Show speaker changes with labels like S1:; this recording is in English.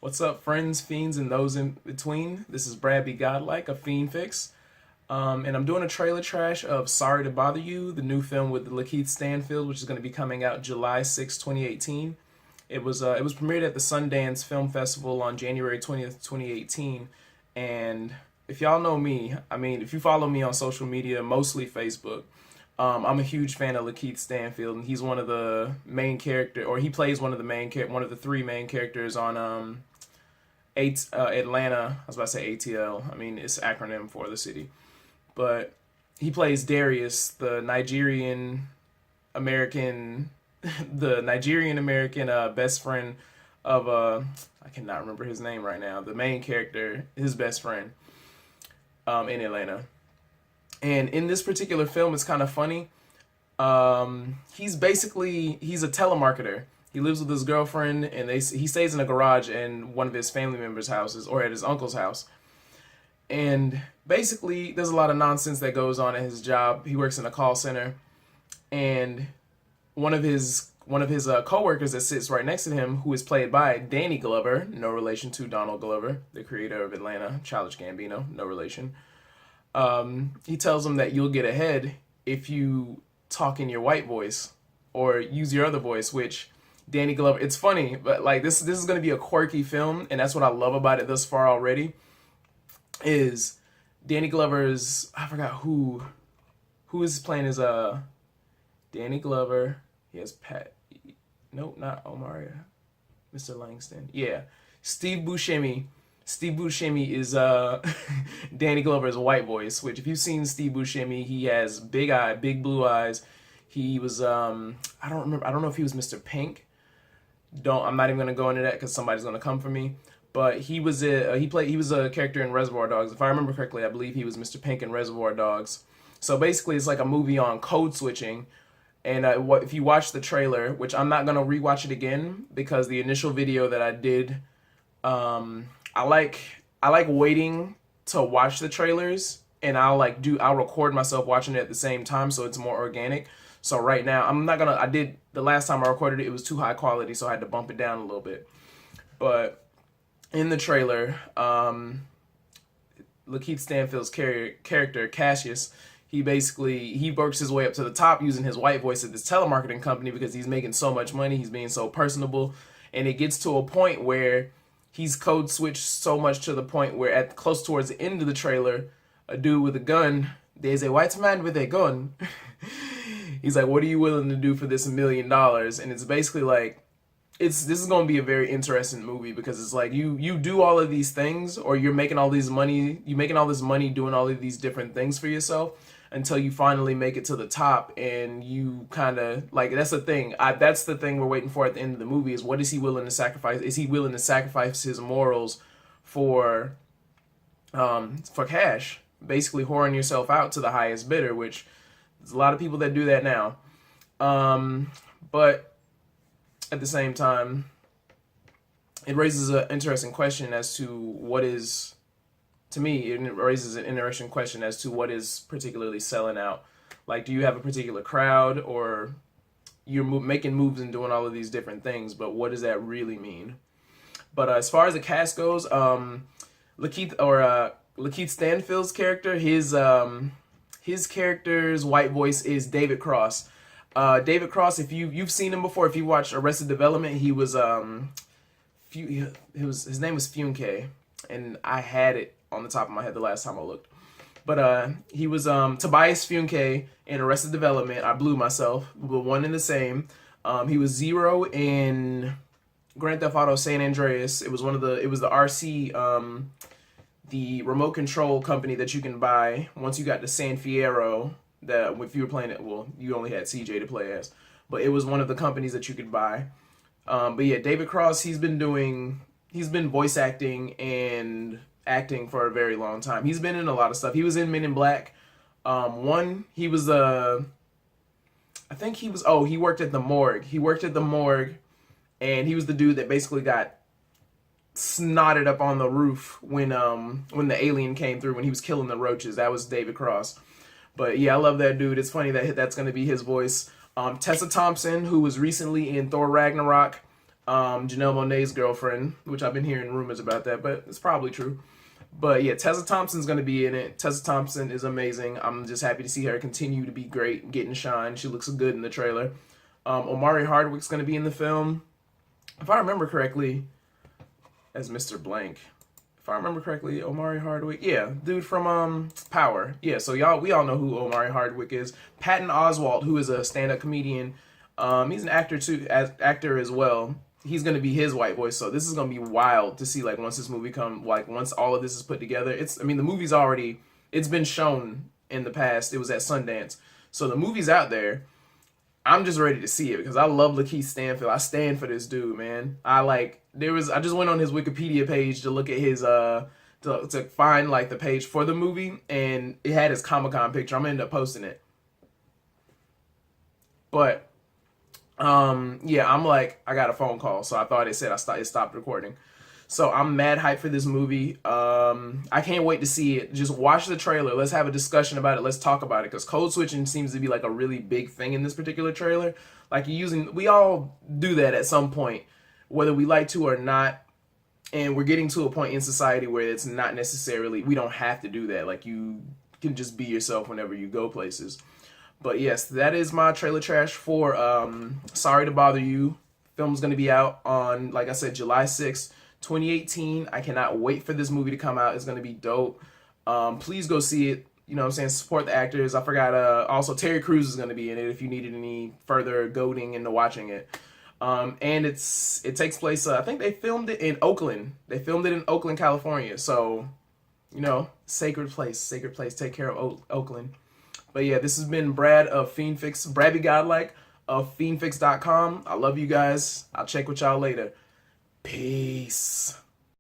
S1: What's up, friends, fiends, and those in between? This is Brad B. Godlike of FiendFix, and I'm doing a trailer trash of Sorry to Bother You, the new film with LeKeith Stanfield, which is going to be coming out July 6, 2018. It was premiered at the Sundance Film Festival on January 20th, 2018, and if y'all know me, I mean, if you follow me on social media, mostly Facebook, I'm a huge fan of LeKeith Stanfield, and he's one of the main character, or he plays one of the one of the three main characters on Atlanta. I was about to say ATL. I mean, it's acronym for the city. But he plays Darius, the Nigerian American, the Nigerian American best friend of I cannot remember his name right now. The main character, his best friend, in Atlanta. And in this particular film, it's kind of funny. He's a telemarketer. He lives with his girlfriend, and he stays in a garage in one of his family members' houses or at his uncle's house. And basically, there's a lot of nonsense that goes on at his job. He works in a call center, and one of his coworkers that sits right next to him, who is played by Danny Glover, no relation to Donald Glover, the creator of Atlanta, Childish Gambino, no relation. He tells him that you'll get ahead if you talk in your white voice or use your other voice, which Danny Glover, it's funny, but like this is going to be a quirky film, and that's what I love about it thus far already, is Danny Glover's, I forgot who is playing as Danny Glover. He has nope, not Omar, Mr. Langston. Yeah, Steve Buscemi. Steve Buscemi is Danny Glover's white voice, which if you've seen Steve Buscemi, he has big blue eyes. He was I don't know if he was Mr. Pink. I'm not even gonna go into that because somebody's gonna come for me. But he was a character in Reservoir Dogs. If I remember correctly, I believe he was Mr. Pink in Reservoir Dogs. So basically, it's like a movie on code switching. And if you watch the trailer, which I'm not gonna rewatch it again because the initial video that I did, I like waiting to watch the trailers, and I'll record myself watching it at the same time so it's more organic. So right now I did the last time I recorded it, it was too high quality, so I had to bump it down a little bit. But in the trailer, LeKeith Stanfield's character Cassius, he works his way up to the top using his white voice at this telemarketing company because he's making so much money, he's being so personable, and it gets to a point where he's code switched so much to the point where at close towards the end of the trailer, a dude with a gun, there's a white man with a gun. He's like, "What are you willing to do for this $1 million?" And it's basically like, this is going to be a very interesting movie because it's like you do all of these things, or you're making all this money doing all of these different things for yourself until you finally make it to the top, and you kind of like, that's the thing. That's the thing we're waiting for at the end of the movie, is what is he willing to sacrifice? Is he willing to sacrifice his morals for cash? Basically whoring yourself out to the highest bidder, which there's a lot of people that do that now. But at the same time, it raises an interesting question as to to me, it raises an interesting question as to what is particularly selling out. Like, do you have a particular crowd, or you're making moves and doing all of these different things, but what does that really mean? But as far as the cast goes, LeKeith Stanfield's character, his character's white voice is David Cross. David Cross, if you've seen him before, if you watched Arrested Development, he was his name was Funke, and I had it on the top of my head the last time I looked. But he was Tobias Funke in Arrested Development. I blew myself, but one and the same. He was Zero in Grand Theft Auto San Andreas. It was the RC, the remote control company that you can buy once you got to San Fierro. That if you were playing it, well, you only had CJ to play as, but it was one of the companies that you could buy. But yeah, David Cross, he's been voice acting and acting for a very long time. He's been in a lot of stuff. He was in Men in Black. He was he worked at the morgue. He worked at the morgue, and he was the dude that basically got snotted up on the roof when the alien came through when he was killing the roaches. That was David Cross. But yeah, I love that dude. It's funny that that's going to be his voice. Tessa Thompson, who was recently in Thor Ragnarok, Janelle Monáe's girlfriend, which I've been hearing rumors about that, but it's probably true. But yeah, Tessa Thompson's going to be in it. Tessa Thompson is amazing. I'm just happy to see her continue to be great, getting shine. She looks good in the trailer. Omari Hardwick's going to be in the film. If I remember correctly, as Mr. Blank. If I remember correctly, Omari Hardwick. Yeah, dude from Power. Yeah, so we all know who Omari Hardwick is. Patton Oswalt, who is a stand-up comedian. He's an actor too, actor as well. He's gonna be his white voice, so this is gonna be wild to see. Like once this movie once all of this is put together. The movie's already, it's been shown in the past. It was at Sundance, so the movie's out there. I'm just ready to see it because I love LeKeith Stanfield. I stand for this dude, man. I just went on his Wikipedia page to look at his to find like the page for the movie, and it had his Comic-Con picture. I'm gonna end up posting it. But yeah, I'm like, I got a phone call, so I thought it said it stopped recording. So I'm mad hyped for this movie. I can't wait to see it. Just watch the trailer. Let's have a discussion about it. Let's talk about it because code switching seems to be like a really big thing in this particular trailer. Like we all do that at some point, whether we like to or not. And we're getting to a point in society where it's not necessarily, we don't have to do that. Like you can just be yourself whenever you go places. But yes, that is my trailer trash for Sorry to Bother You. Film's going to be out on, like I said, July 6th, 2018. I cannot wait for this movie to come out. It's going to be dope. Please go see it. You know what I'm saying? Support the actors. I forgot, also Terry Crews is going to be in it if you needed any further goading into watching it. And it takes place, I think they filmed it in Oakland. They filmed it in Oakland, California. So, you know, sacred place. Take care of Oakland. But yeah, this has been Brad of FiendFix, Brad Godlike of FiendFix.com. I love you guys. I'll check with y'all later. Peace.